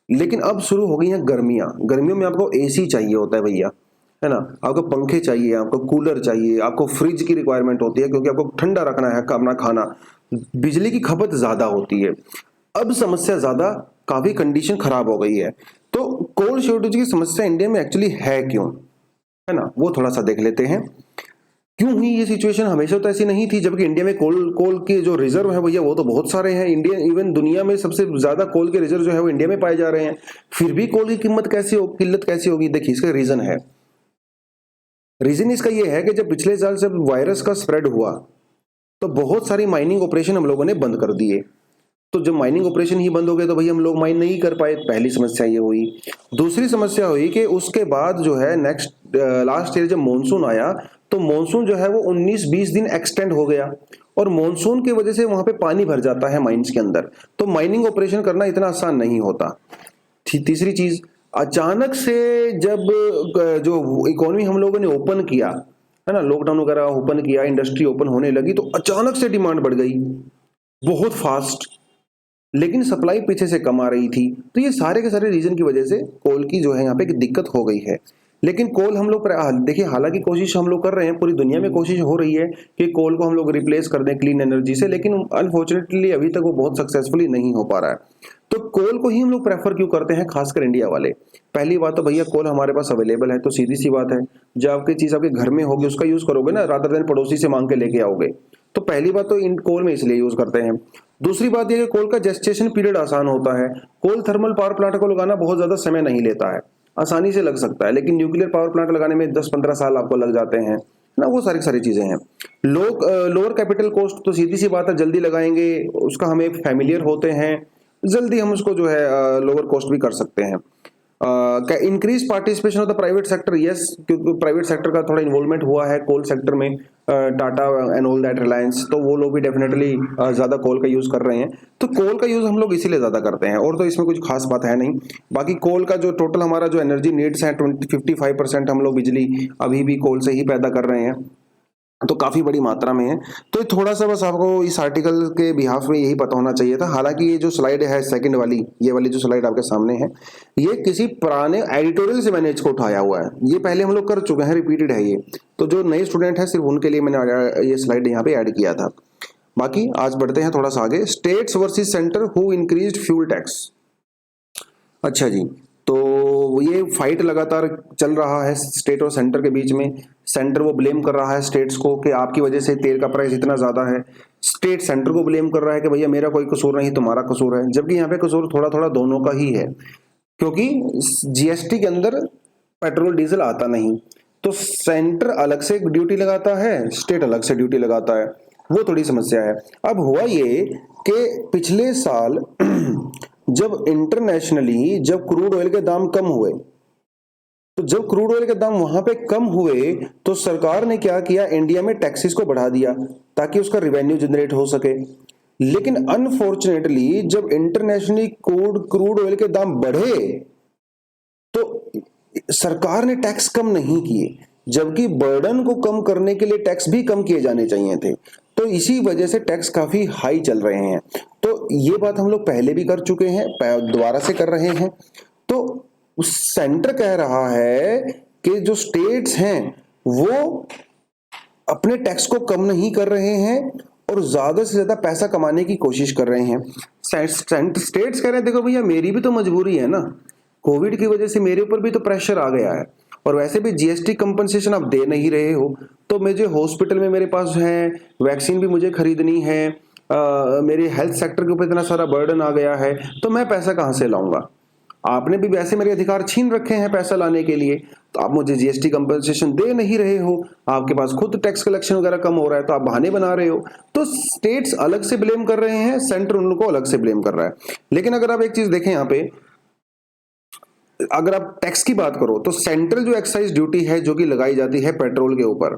लेकिन अब शुरू हो गई हैं गर्मियां, गर्मियों में आपको एसी चाहिए होता है भैया, है ना, आपको पंखे चाहिए, आपको कूलर चाहिए, आपको फ्रिज की रिक्वायरमेंट होती है, क्योंकि आपको ठंडा रखना है अपना खाना। बिजली की खपत ज्यादा होती है। अब समस्या ज्यादा, काफी कंडीशन खराब हो गई है। तो कोल शॉर्टेज की समस्या इंडिया में एक्चुअली है क्यों, है ना, वो थोड़ा सा देख लेते हैं। क्यों हुई ये सिचुएशन, हमेशा तो ऐसी नहीं थी, जबकि इंडिया में कोल के जो रिजर्व है भैया वो तो बहुत सारे हैं। इंडिया इवन दुनिया में सबसे ज्यादा कोल के रिजर्व जो है वो इंडिया में पाए जा रहे हैं, फिर भी कोल की किल्लत कैसी होगी। देखिए इसका रीजन है, रीजन इसका ये है कि जब पिछले साल जब वायरस का स्प्रेड हुआ तो बहुत सारी माइनिंग ऑपरेशन हम लोगों ने बंद कर दिए। तो जब माइनिंग ऑपरेशन ही बंद हो गए तो भैया हम लोग माइन नहीं कर पाए, पहली समस्या ये हुई। दूसरी समस्या हुई कि उसके बाद जो है नेक्स्ट लास्ट ईयर जब मॉनसून आया तो मॉनसून जो है वो 19-20 दिन एक्सटेंड हो गया, और मॉनसून की वजह से वहां पे पानी भर जाता है माइंस के अंदर, तो माइनिंग ऑपरेशन करना इतना आसान नहीं होता। तीसरी चीज, अचानक से जब जो इकोनॉमी हम लोगों ने ओपन किया, है ना, लॉकडाउन वगैरह ओपन किया, इंडस्ट्री ओपन होने लगी, तो अचानक से डिमांड बढ़ गई बहुत फास्ट, लेकिन सप्लाई पीछे से कम आ रही थी। तो ये सारे के सारे रीजन की वजह से कोल की जो है यहाँ पे एक दिक्कत हो गई है। लेकिन कोल हम लोग देखिए, हालांकि कोशिश हम लोग कर रहे हैं, पूरी दुनिया में कोशिश हो रही है कि कोल को हम लोग रिप्लेस कर दें क्लीन एनर्जी से, लेकिन अनफॉर्चुनेटली अभी तक वो बहुत सक्सेसफुली नहीं हो पा रहा है। तो कोल को ही हम लोग प्रेफर क्यों करते हैं, खासकर इंडिया वाले। पहली बात तो भैया कोल हमारे पास अवेलेबल है, तो सीधी सी बात है, जब आपकी चीज आपके घर में होगी उसका यूज करोगे ना, रादर देन पड़ोसी से मांग के लेके आओगे। तो पहली बात तो इन कोल में इसलिए यूज करते हैं। दूसरी बात यह कि कोल का जेस्टेशन पीरियड आसान होता है। कोल थर्मल पावर प्लांट को लगाना बहुत ज्यादा समय नहीं लेता है, आसानी से लग सकता है, लेकिन न्यूक्लियर पावर प्लांट लगाने में 10-15 साल आपको लग जाते हैं ना, वो सारी चीजें हैं। लोअर कैपिटल कॉस्ट, तो सीधी सी बात है, जल्दी लगाएंगे, उसका हमें फैमिलियर होते हैं, जल्दी हम उसको जो है लोअर कॉस्ट भी कर सकते हैं। Increase participation of the private sector, yes, क्योंकि प्राइवेट सेक्टर का थोड़ा इन्वॉल्वमेंट हुआ है कोल सेक्टर में, Tata and all that, Reliance, तो वो लोग भी डेफिनेटली ज्यादा कोल का यूज कर रहे हैं। तो कोल का यूज हम लोग इसीलिए ज्यादा करते हैं, और तो इसमें कुछ खास बात है नहीं। बाकी कोल का जो टोटल हमारा जो एनर्जी नीड्स है 55% हम लोग बिजली अभी भी कोल से ही पैदा कर रहे हैं। तो काफी बड़ी मात्रा में है। तो थोड़ा सा बस आपको इस आर्टिकल के बिहाफ में यही पता होना चाहिए था। हालांकि ये जो स्लाइड है सेकंड वाली, ये वाली जो स्लाइड आपके सामने है, ये किसी पुराने एडिटोरियल से मैंने इसको उठाया हुआ है। ये पहले हम लोग कर चुके हैं, रिपीटेड है ये। तो जो नए स्टूडेंट है सिर्फ उनके लिए मैंने ये स्लाइड यहाँ पे ऐड किया था। बाकी आज बढ़ते हैं थोड़ा सा आगे। States versus centre who increased fuel tax. अच्छा जी, तो ये फाइट लगातार चल रहा है स्टेट और सेंटर के बीच में। सेंटर वो ब्लेम कर रहा है स्टेट्स को कि आपकी वजह से तेल का प्राइस इतना ज्यादा है। स्टेट सेंटर को ब्लेम कर रहा है कि भैया मेरा कोई कसूर नहीं, तुम्हारा कसूर है। जबकि यहाँ पे कसूर थोड़ा थोड़ा दोनों का ही है, क्योंकि जीएसटी के अंदर पेट्रोल डीजल आता नहीं, तो सेंटर अलग से ड्यूटी लगाता है, स्टेट अलग से ड्यूटी लगाता है। वो थोड़ी समस्या है। अब हुआ ये कि पिछले साल जब इंटरनेशनली जब क्रूड ऑयल के दाम कम हुए, तो जब क्रूड ऑयल के दाम वहां पे कम हुए तो सरकार ने क्या किया, इंडिया में टैक्सेस को बढ़ा दिया ताकि उसका रिवेन्यू जनरेट हो सके। लेकिन अनफॉर्चुनेटली जब इंटरनेशनली क्रूड ऑयल के दाम बढ़े तो सरकार ने टैक्स कम नहीं किए, जबकि बर्डन को कम करने के लिए टैक्स भी कम किए जाने चाहिए थे। तो इसी वजह से टैक्स काफी हाई चल रहे हैं। तो ये बात हम लोग पहले भी कर चुके हैं, दोबारा से कर रहे हैं। तो सेंटर कह रहा है कि जो स्टेट्स हैं वो अपने टैक्स को कम नहीं कर रहे हैं और ज्यादा से ज्यादा पैसा कमाने की कोशिश कर रहे हैं। स्टेट्स कह रहे हैं देखो भैया मेरी भी तो मजबूरी है ना, कोविड की वजह से मेरे ऊपर भी तो प्रेशर आ गया है, और वैसे भी जीएसटी कंपनसेशन आप दे नहीं रहे हो, तो मुझे हॉस्पिटल में मेरे पास है, वैक्सीन भी मुझे खरीदनी है, मेरे हेल्थ सेक्टर के ऊपर इतना सारा बर्डन आ गया है, तो मैं पैसा कहां से लाऊंगा। आपने भी वैसे मेरे अधिकार छीन रखे हैं पैसा लाने के लिए, तो आप मुझे जीएसटी कंपनसेशन दे नहीं रहे हो, आपके पास खुद टैक्स कलेक्शन वगैरह कम हो रहा है, तो आप बहाने बना रहे हो। तो स्टेट्स अलग से ब्लेम कर रहे हैं, सेंटर उन लोगों को अलग से ब्लेम कर रहा है। लेकिन अगर आप एक चीज देखें यहाँ पे, अगर आप टैक्स की बात करो तो सेंट्रल जो एक्साइज ड्यूटी है जो कि लगाई जाती है पेट्रोल के ऊपर,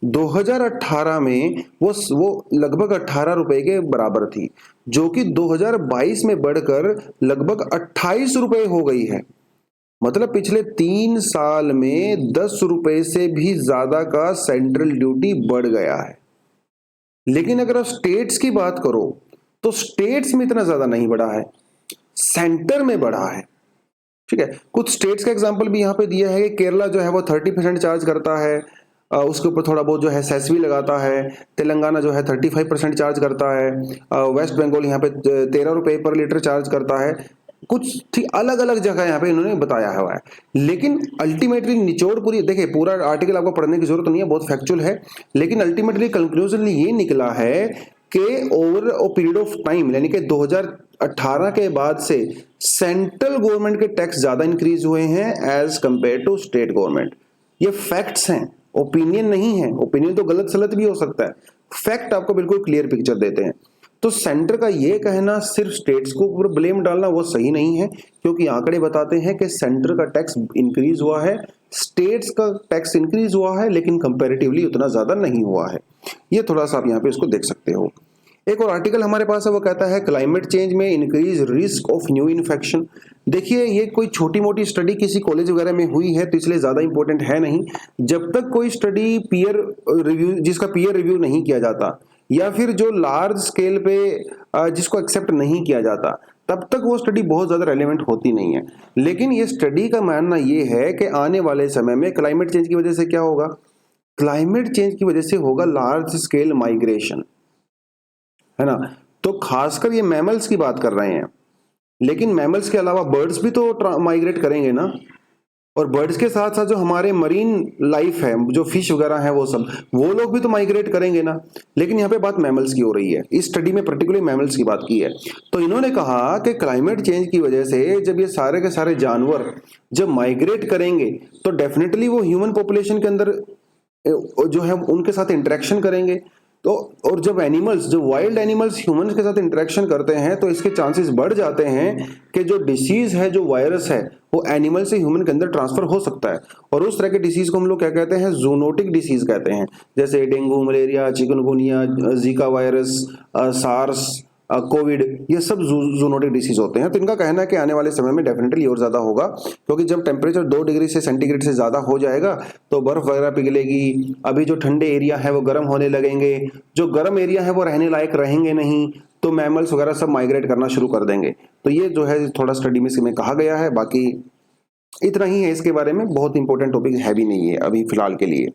2018 में वो लगभग 18 रुपए के बराबर थी, जो कि 2022 में बढ़कर लगभग 28 रुपए हो गई है। मतलब पिछले 3 साल में 10 रुपए से भी ज्यादा का सेंट्रल ड्यूटी बढ़ गया है। लेकिन अगर आप स्टेट्स की बात करो तो स्टेट्स में इतना ज्यादा नहीं बढ़ा है, सेंटर में बढ़ा है। ठीक है, कुछ स्टेट्स का एग्जांपल भी यहाँ पे दिया है कि केरला जो है वो 30% चार्ज करता है, उसके ऊपर थोड़ा बहुत जो है सेस भी लगाता है। तेलंगाना जो है 35% चार्ज करता है। वेस्ट बंगाल यहाँ पे 13 रुपए पर लीटर चार्ज करता है। कुछ ठीक अलग अलग जगह यहाँ पे इन्होंने बताया हुआ है। लेकिन अल्टीमेटली निचोड़ पूरी देखिए, पूरा आर्टिकल आपको पढ़ने की जरूरत नहीं है, बहुत फैक्चुअल है, लेकिन अल्टीमेटली कंक्लूजन ये निकला है कि over a period of time, यानी कि 2018 के बाद से सेंट्रल गवर्नमेंट के टैक्स ज्यादा इंक्रीज हुए हैं as compare to state government. ये फैक्ट्स हैं, ओपिनियन नहीं है। ओपिनियन तो गलत सलत भी हो सकता है, फैक्ट आपको बिल्कुल क्लियर पिक्चर देते हैं। तो सेंटर का ये कहना सिर्फ स्टेट्स को ऊपर ब्लेम डालना वो सही नहीं है, क्योंकि आंकड़े बताते हैं कि सेंटर का टैक्स इंक्रीज हुआ है, स्टेट्स का टैक्स इंक्रीज हुआ है, लेकिन कंपैरेटिवली उतना ज्यादा नहीं हुआ है। ये थोड़ा सा आप यहाँ पे इसको देख सकते हो। एक और आर्टिकल हमारे पास है, वो कहता है क्लाइमेट चेंज में increase risk of new infection. देखिए ये कोई छोटी मोटी स्टडी किसी कॉलेज वगैरह में हुई है तो इसलिए ज्यादा इंपॉर्टेंट है नहीं। जब तक कोई स्टडी पीयर रिव्यू, जिसका पीयर रिव्यू नहीं किया जाता, या फिर जो लार्ज स्केल पे जिसको एक्सेप्ट नहीं किया जाता, तब तक वो स्टडी बहुत ज्यादा रेलेवेंट होती नहीं है। लेकिन ये स्टडी का मानना ये है कि आने वाले समय में क्लाइमेट चेंज की वजह से क्या होगा, क्लाइमेट चेंज की वजह से होगा लार्ज स्केल माइग्रेशन, है ना। तो खासकर ये मैमल्स की बात कर रहे हैं, लेकिन मैमल्स के अलावा बर्ड्स भी तो माइग्रेट करेंगे ना, और बर्ड्स के साथ साथ जो हमारे मरीन लाइफ है, जो फिश वगैरह है, वो लोग भी तो माइग्रेट करेंगे ना। लेकिन यहाँ पे बात मैमल्स की हो रही है, इस स्टडी में पर्टिकुलरली मैमल्स की बात की है। तो इन्होंने कहा कि क्लाइमेट चेंज की वजह से जब ये सारे के सारे जानवर जब माइग्रेट करेंगे तो डेफिनेटली वो ह्यूमन पॉपुलेशन के अंदर जो है उनके साथ इंटरेक्शन करेंगे। तो और जब एनिमल्स, जो वाइल्ड एनिमल्स ह्यूमंस के साथ इंटरेक्शन करते हैं तो इसके चांसेस बढ़ जाते हैं कि जो डिसीज है, जो वायरस है, वो एनिमल से ह्यूमन के अंदर ट्रांसफर हो सकता है। और उस तरह के डिसीज को हम लोग क्या कहते हैं, जूनोटिक डिसीज कहते हैं, जैसे dengue, malaria, chikungunya, Zika virus, SARS, COVID, ये सब जूनोटिक डिसीज होते हैं। तो इनका कहना है कि आने वाले समय में डेफिनेटली और ज्यादा होगा, क्योंकि जब टेम्परेचर 2 डिग्री से सेंटीग्रेड से ज्यादा हो जाएगा तो बर्फ वगैरह पिघलेगी। अभी जो ठंडे एरिया है वो गर्म होने लगेंगे, जो गर्म एरिया है वो रहने लायक रहेंगे नहीं, तो मैमल्स वगैरह सब माइग्रेट करना शुरू कर देंगे। तो ये जो है थोड़ा स्टडी में इसमें कहा गया है। बाकी इतना ही है इसके बारे में, बहुत इंपॉर्टेंट टॉपिक है भी नहीं है अभी फिलहाल के लिए।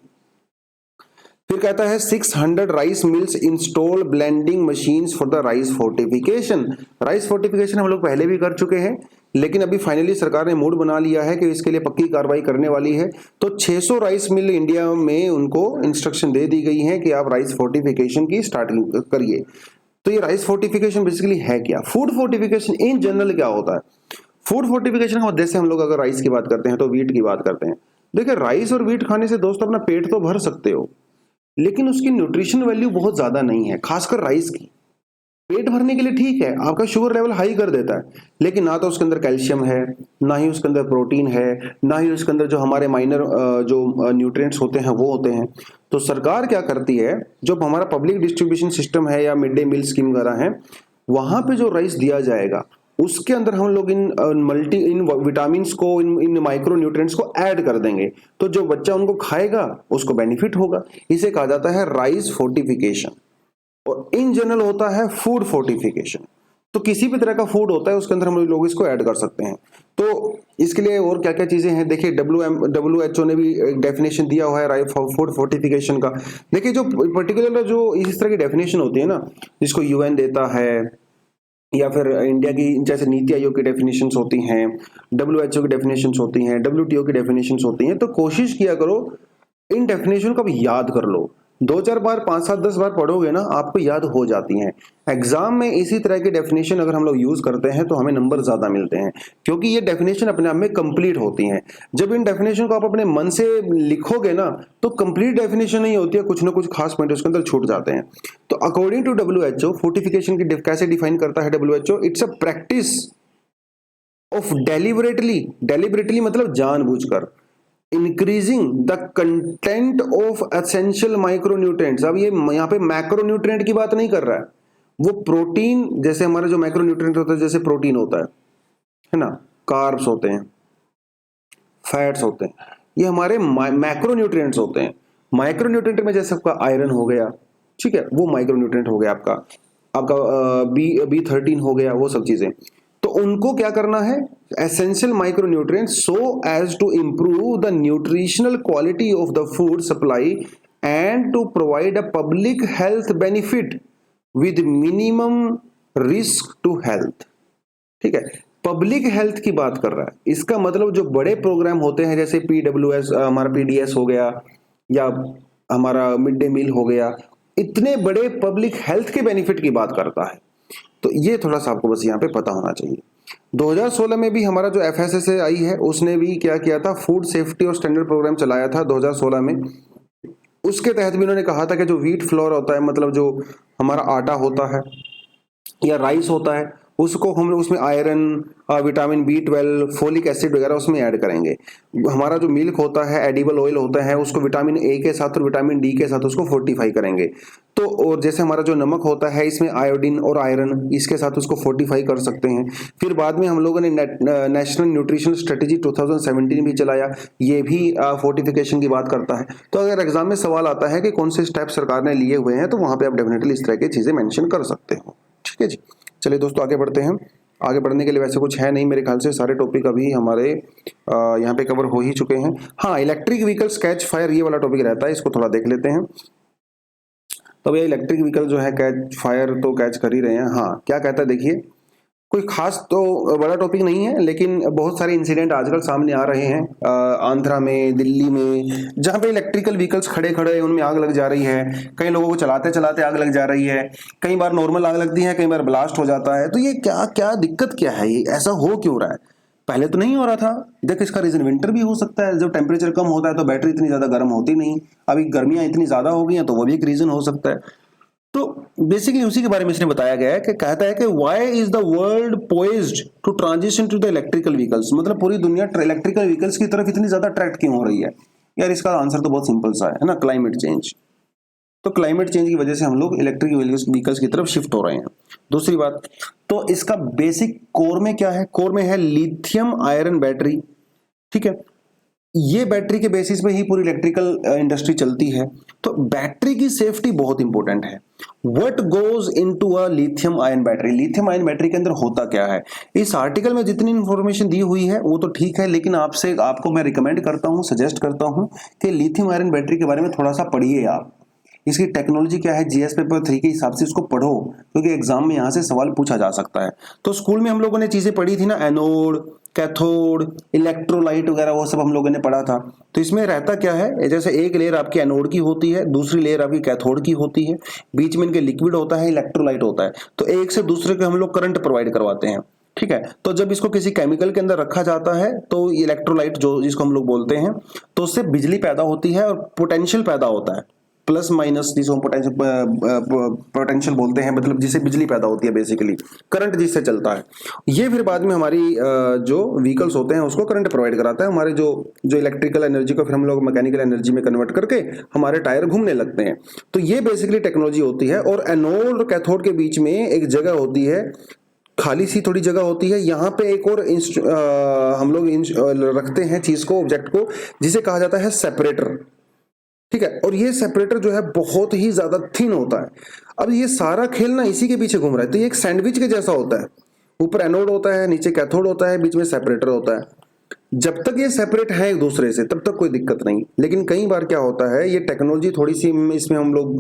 फिर कहता है 600 rice mills install blending machines for the rice fortification. Rice fortification हम लोग पहले भी कर चुके हैं, लेकिन अभी फाइनली सरकार ने मूड बना लिया है कि इसके लिए पक्की कार्रवाई करने वाली है। तो 600 राइस मिल इंडिया में उनको इंस्ट्रक्शन दे दी गई है कि आप राइस फोर्टिफिकेशन की स्टार्टिंग करिए। तो ये राइस फोर्टिफिकेशन बेसिकली है क्या? फूड फोर्टिफिकेशन इन जनरल क्या होता है? फूड फोर्टिफिकेशन का जैसे हम लोग अगर राइस की बात करते हैं तो व्हीट की बात करते हैं। देखिए, राइस और व्हीट खाने से दोस्तों अपना पेट तो भर सकते हो, लेकिन उसकी न्यूट्रिशन वैल्यू बहुत ज्यादा नहीं है, खासकर राइस की। पेट भरने के लिए ठीक है, आपका शुगर लेवल हाई कर देता है, लेकिन ना तो उसके अंदर कैल्शियम है, ना ही उसके अंदर प्रोटीन है, ना ही उसके अंदर जो हमारे माइनर जो न्यूट्रिएंट्स होते हैं वो होते हैं। तो सरकार क्या करती है, जो हमारा पब्लिक डिस्ट्रीब्यूशन सिस्टम है या मिड डे मील स्कीम वगैरह है, वहां पे जो राइस दिया जाएगा उसके अंदर हम लोग इन विटामिन्स को, इन माइक्रो न्यूट्रिएंट्स को ऐड कर देंगे, तो जो बच्चा उनको खाएगा उसको बेनिफिट होगा। इसे कहा जाता है राइस फोर्टिफिकेशन, और इन जनरल होता है फूड फोर्टिफिकेशन। तो किसी भी तरह का फूड होता है उसके अंदर हम लोग इसको ऐड कर सकते हैं। तो इसके लिए और क्या क्या चीजें हैं, देखिए WHO ने भी एक डेफिनेशन दिया हुआ है राइस फूड फोर्टिफिकेशन का। देखिए, जो पर्टिकुलर जो इस तरह की डेफिनेशन होती है ना, जिसको UN देता है, या फिर इंडिया की जैसे नीति आयोग की डेफिनेशंस होती हैं, WHO की डेफिनेशंस होती हैं, WTO की डेफिनेशंस होती हैं, तो कोशिश किया करो इन डेफिनेशन को भी याद कर लो। 2-4 बार, 5-7, 10 बार पढ़ोगे ना, आपको याद हो जाती हैं। एग्जाम में इसी तरह की डेफिनेशन अगर हम लोग यूज करते हैं तो हमें नंबर ज्यादा मिलते हैं, क्योंकि ये डेफिनेशन अपने आप में कंप्लीट होती हैं। जब इन डेफिनेशन को आप अपने मन से लिखोगे ना, तो कंप्लीट डेफिनेशन नहीं होती है, कुछ ना कुछ खास पॉइंट उसके अंदर छूट जाते हैं। तो अकॉर्डिंग टू WHO, फोर्टिफिकेशन की कैसे डिफाइन करता है WHO? It's a practice of deliberately मतलब जानबूझकर, increasing the content of essential micronutrients. अब ये यहाँ पे मैक्रोन्यूट्रिएंट की बात नहीं कर रहा है, वो प्रोटीन, जैसे हमारे जो मैक्रोन्यूट्रिएंट होता है, जैसे प्रोटीन होता है ना, कार्ब्स होते हैं, फैट्स होते हैं, ये हमारे मैक्रोन्यूट्रिएंट्स होते हैं। माइक्रोन्यूट्रिएंट में जैसे आपका आयरन हो गया, ठीक है, वो माइक्रोन्यूट्रिएंट हो गया। आपका B13 हो गया, वो सब चीजें। तो उनको क्या करना है, essential micronutrients, so as to improve the nutritional quality of the food supply and to provide a public health benefit with minimum risk to health. ठीक है, पब्लिक हेल्थ की बात कर रहा है। इसका मतलब जो बड़े प्रोग्राम होते हैं, जैसे PWS, हमारा PDS हो गया, या हमारा मिड डे मील हो गया, इतने बड़े पब्लिक हेल्थ के बेनिफिट की बात करता है। तो ये थोड़ा सा आपको बस यहाँ पे पता होना चाहिए। 2016 में भी हमारा जो FSSAI है, उसने भी क्या किया था, फूड सेफ्टी और स्टैंडर्ड प्रोग्राम चलाया था 2016 में। उसके तहत भी उन्होंने कहा था कि जो व्हीट फ्लोर होता है, मतलब जो हमारा आटा होता है या राइस होता है, उसको हम लोग उसमें iron, vitamin B12, folic acid वगैरह उसमें ऐड करेंगे। हमारा जो मिल्क होता है, एडिबल ऑयल होता है, उसको विटामिन A के साथ और विटामिन D के साथ उसको फोर्टिफाई करेंगे। तो और जैसे हमारा जो नमक होता है, इसमें आयोडीन और आयरन, इसके साथ उसको फोर्टिफाई कर सकते हैं। फिर बाद में हम लोगों ने नेशनल न्यूट्रिशन स्ट्रेटेजी 2017 भी चलाया, ये भी फोर्टिफिकेशन की बात करता है। तो अगर एग्जाम में सवाल आता है कि कौन से स्टेप सरकार ने लिए हुए हैं, तो वहां पे आप डेफिनेटली इस तरह की चीजें मेंशन कर सकते हो। ठीक है जी, चलिए दोस्तों आगे बढ़ते हैं। आगे बढ़ने के लिए वैसे कुछ है नहीं, मेरे ख्याल से सारे टॉपिक अभी हमारे यहाँ पे कवर हो ही चुके हैं। हाँ, इलेक्ट्रिक व्हीकल्स कैच फायर, ये वाला टॉपिक रहता है, इसको थोड़ा देख लेते हैं। तो भैया इलेक्ट्रिक व्हीकल जो है कैच फायर तो कैच कर ही रहे हैं। हाँ, क्या कहता है देखिए, कोई खास तो बड़ा टॉपिक नहीं है, लेकिन बहुत सारे इंसिडेंट आजकल सामने आ रहे हैं, आंध्रा में, दिल्ली में, जहां पे इलेक्ट्रिकल व्हीकल्स खड़े खड़े उनमें आग लग जा रही है। कई लोगों को चलाते चलाते आग लग जा रही है, कई बार नॉर्मल आग लगती है, कई बार ब्लास्ट हो जाता है। तो ये क्या क्या दिक्कत क्या है, ये ऐसा हो क्यों रहा है? पहले तो नहीं हो रहा था। देख, इसका रीजन विंटर भी हो सकता है, जब टेम्परेचर कम होता है तो बैटरी इतनी ज्यादा गर्म होती नहीं। अभी गर्मियां इतनी ज्यादा हो गई हैं, तो वो भी एक रीजन हो सकता है। तो बेसिकली उसी के बारे में इसने बताया गया है कि कहता है कि why is the world poised to transition to the electrical vehicles, मतलब पूरी दुनिया इलेक्ट्रिकल व्हीकल्स की तरफ इतनी ज्यादा अट्रैक्ट क्यों हो रही है? यार इसका आंसर तो बहुत सिंपल सा है ना, क्लाइमेट चेंज। तो क्लाइमेट चेंज की वजह से हम लोग इलेक्ट्रिक व्हीकल्स की तरफ शिफ्ट हो रहे हैं। दूसरी बात, तो इसका बेसिक कोर में क्या है? कोर में है लिथियम आयरन बैटरी, ठीक है। ये बैटरी के बेसिस पे ही पूरी इलेक्ट्रिकल इंडस्ट्री चलती है। तो बैटरी की सेफ्टी बहुत इंपॉर्टेंट है। What goes into a lithium ion battery? Lithium ion battery के अंदर होता क्या है? इस आर्टिकल में जितनी इंफॉर्मेशन दी हुई है वो तो ठीक है, लेकिन आपको मैं रिकमेंड करता हूं, सजेस्ट करता हूं कि लिथियम आयन बैटरी के बारे में थोड़ा सा पढ़िए आप। इसकी टेक्नोलॉजी क्या है, जीएस पेपर 3 के हिसाब से इसको पढ़ो, क्योंकि एग्जाम में यहां से सवाल पूछा जा सकता है। तो स्कूल में हम लोगों ने चीजें पढ़ी थी ना, एनोड, कैथोड, इलेक्ट्रोलाइट वगैरह, वो सब हम लोगों ने पढ़ा था। तो इसमें रहता क्या है, जैसे एक लेयर आपकी एनोड की होती है, दूसरी लेयर आपकी कैथोड की होती है, बीच में इनके लिक्विड होता है, इलेक्ट्रोलाइट होता है। तो एक से दूसरे को हम लोग करंट प्रोवाइड करवाते हैं, ठीक है। तो जब इसको किसी केमिकल के अंदर रखा जाता है तो इलेक्ट्रोलाइट जो जिसको हम लोग बोलते हैं, तो उससे बिजली पैदा होती है और पोटेंशियल पैदा होता है, प्लस माइनस, जिसको पोटेंशियल बोलते हैं, मतलब जिससे बिजली पैदा होती है, बेसिकली करंट जिससे चलता है। ये फिर बाद में हमारी जो व्हीकल्स होते हैं उसको करंट प्रोवाइड कराता है। हमारे जो इलेक्ट्रिकल एनर्जी को फिर हम लोग मैकेनिकल एनर्जी में कन्वर्ट करके हमारे टायर घूमने लगते हैं। तो ये बेसिकली टेक्नोलॉजी होती है। और एनोड और कैथोड के बीच में एक जगह होती है, खाली सी थोड़ी जगह होती है, यहाँ पे एक और हम लोग रखते हैं चीज को, ऑब्जेक्ट को, जिसे कहा जाता है सेपरेटर, ठीक है। और ये सेपरेटर जो है बहुत ही ज्यादा थिन होता है। अब ये सारा खेल ना इसी के पीछे घूम रहा है। तो ये एक सैंडविच के जैसा होता है, ऊपर एनोड होता है, नीचे कैथोड होता है, बीच में सेपरेटर होता है। जब तक ये सेपरेट है एक दूसरे से तब तक कोई दिक्कत नहीं। लेकिन कई बार क्या होता है, ये टेक्नोलॉजी थोड़ी सी इसमें हम लोग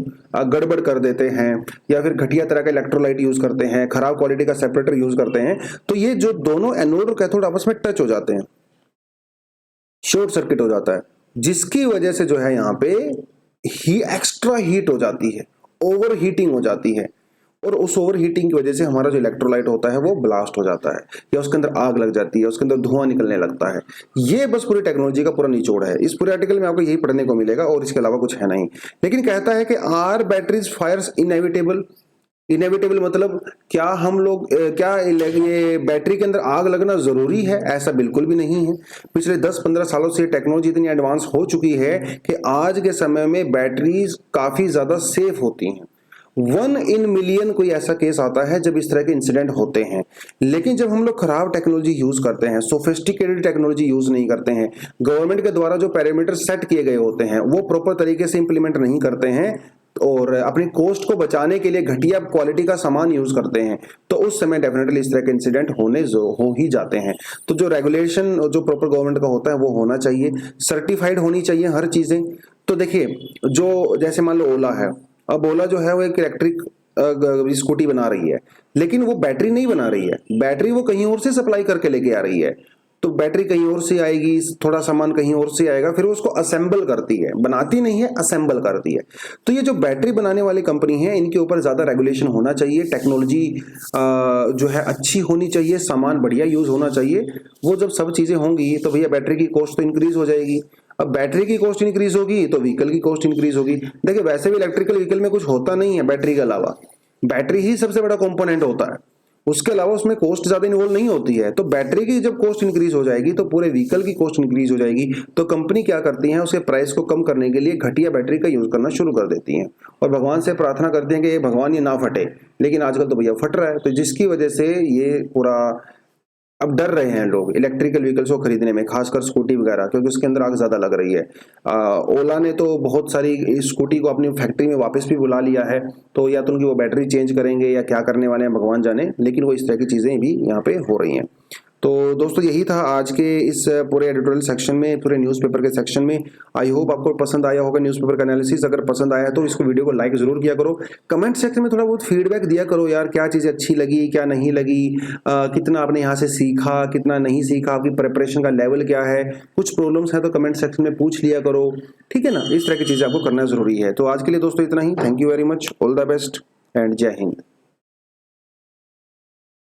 गड़बड़ कर देते हैं, या फिर घटिया तरह का इलेक्ट्रोलाइट यूज करते हैं, खराब क्वालिटी का सेपरेटर यूज करते हैं, तो ये जो दोनों एनोड और कैथोड आपस में टच हो जाते हैं, शॉर्ट सर्किट हो जाता है, जिसकी वजह से जो है यहाँ पे एक्स्ट्रा हीट हो जाती है, ओवर हीटिंग हो जाती है। और उस ओवर हीटिंग की वजह से हमारा जो इलेक्ट्रोलाइट होता है वो ब्लास्ट हो जाता है, या उसके अंदर आग लग जाती है, उसके अंदर धुआं निकलने लगता है। ये बस पूरी टेक्नोलॉजी का पूरा निचोड़ है। इस पूरे आर्टिकल में आपको यही पढ़ने को मिलेगा और इसके अलावा कुछ है नहीं। लेकिन कहता है कि are batteries fires inevitable. Inevitable मतलब क्या हम लोग ये बैटरी के अंदर आग लगना जरूरी है? ऐसा बिल्कुल भी नहीं है। पिछले 10-15 सालों से टेक्नोलॉजी इतनी एडवांस हो चुकी है कि आज के समय में बैटरीज काफी ज्यादा सेफ होती हैं। 1 in million कोई ऐसा केस आता है जब इस तरह के इंसिडेंट होते हैं। लेकिन जब हम लोग खराब टेक्नोलॉजी यूज करते हैं, सोफिस्टिकेटेड टेक्नोलॉजी यूज नहीं करते हैं, गवर्नमेंट के द्वारा जो पैरामीटर सेट किए गए होते हैं वो प्रॉपर तरीके से इंप्लीमेंट नहीं करते हैं, और अपनी कॉस्ट को बचाने के लिए घटिया क्वालिटी का सामान यूज करते हैं, तो उस समय डेफिनेटली इस तरह के इंसिडेंट हो ही जाते हैं। तो जो रेगुलेशन जो प्रॉपर गवर्नमेंट का होता है वो होना चाहिए, सर्टिफाइड होनी चाहिए हर चीजें। तो देखिए, जो जैसे मान लो ओला है, अब ओला जो है वो एक इलेक्ट्रिक स्कूटी बना रही है, लेकिन वो बैटरी नहीं बना रही है, बैटरी वो कहीं और से सप्लाई करके लेके आ रही है। तो बैटरी कहीं और से आएगी, थोड़ा सामान कहीं और से आएगा, फिर वो उसको असेंबल करती है, बनाती नहीं है, असेंबल करती है। तो ये जो बैटरी बनाने वाली कंपनी है, इनके ऊपर ज्यादा रेगुलेशन होना चाहिए, टेक्नोलॉजी जो है अच्छी होनी चाहिए, सामान बढ़िया यूज होना चाहिए। वो जब सब चीजें होंगी तो भैया बैटरी की कॉस्ट तो इंक्रीज हो जाएगी। अब बैटरी की कॉस्ट इंक्रीज होगी तो व्हीकल की कॉस्ट इंक्रीज होगी। देखिए, वैसे भी इलेक्ट्रिकल व्हीकल में कुछ होता नहीं है बैटरी के अलावा, बैटरी ही सबसे बड़ा कंपोनेंट होता है, उसके अलावा उसमें कॉस्ट ज्यादा इन्वॉल्व नहीं होती है। तो बैटरी की जब कॉस्ट इंक्रीज हो जाएगी तो पूरे व्हीकल की कॉस्ट इंक्रीज हो जाएगी। तो कंपनी क्या करती है, उसके प्राइस को कम करने के लिए घटिया बैटरी का यूज करना शुरू कर देती हैं, और भगवान से प्रार्थना करती हैं कि ये भगवान ये ना फटे। लेकिन आजकल तो भैया फट रहा है, तो जिसकी वजह से ये पूरा अब डर रहे हैं लोग इलेक्ट्रिकल व्हीकल्स को खरीदने में, खासकर स्कूटी वगैरह, क्योंकि उसके अंदर आग ज्यादा लग रही है। ओला ने तो बहुत सारी स्कूटी को अपनी फैक्ट्री में वापस भी बुला लिया है, तो या तो उनकी वो बैटरी चेंज करेंगे या क्या करने वाले हैं भगवान जाने, लेकिन वो इस तरह की चीजें भी यहाँ पे हो रही हैं। तो दोस्तों, यही था आज के इस पूरे एडिटोरियल सेक्शन में, पूरे न्यूज़पेपर के सेक्शन में। आई होप आपको पसंद आया होगा न्यूज़पेपर का एनालिसिस। अगर पसंद आया तो इसको वीडियो को लाइक जरूर किया करो, कमेंट सेक्शन में थोड़ा बहुत फीडबैक दिया करो यार, क्या चीज़ अच्छी लगी, क्या नहीं लगी, कितना आपने यहाँ से सीखा, कितना नहीं सीखा, आपकी प्रिपरेशन का लेवल क्या है, कुछ प्रॉब्लम्स है तो कमेंट सेक्शन में पूछ लिया करो, ठीक है ना। इस तरह की चीज़ें आपको करना जरूरी है। तो आज के लिए दोस्तों इतना ही। Thank you very much, all the best and जय हिंद।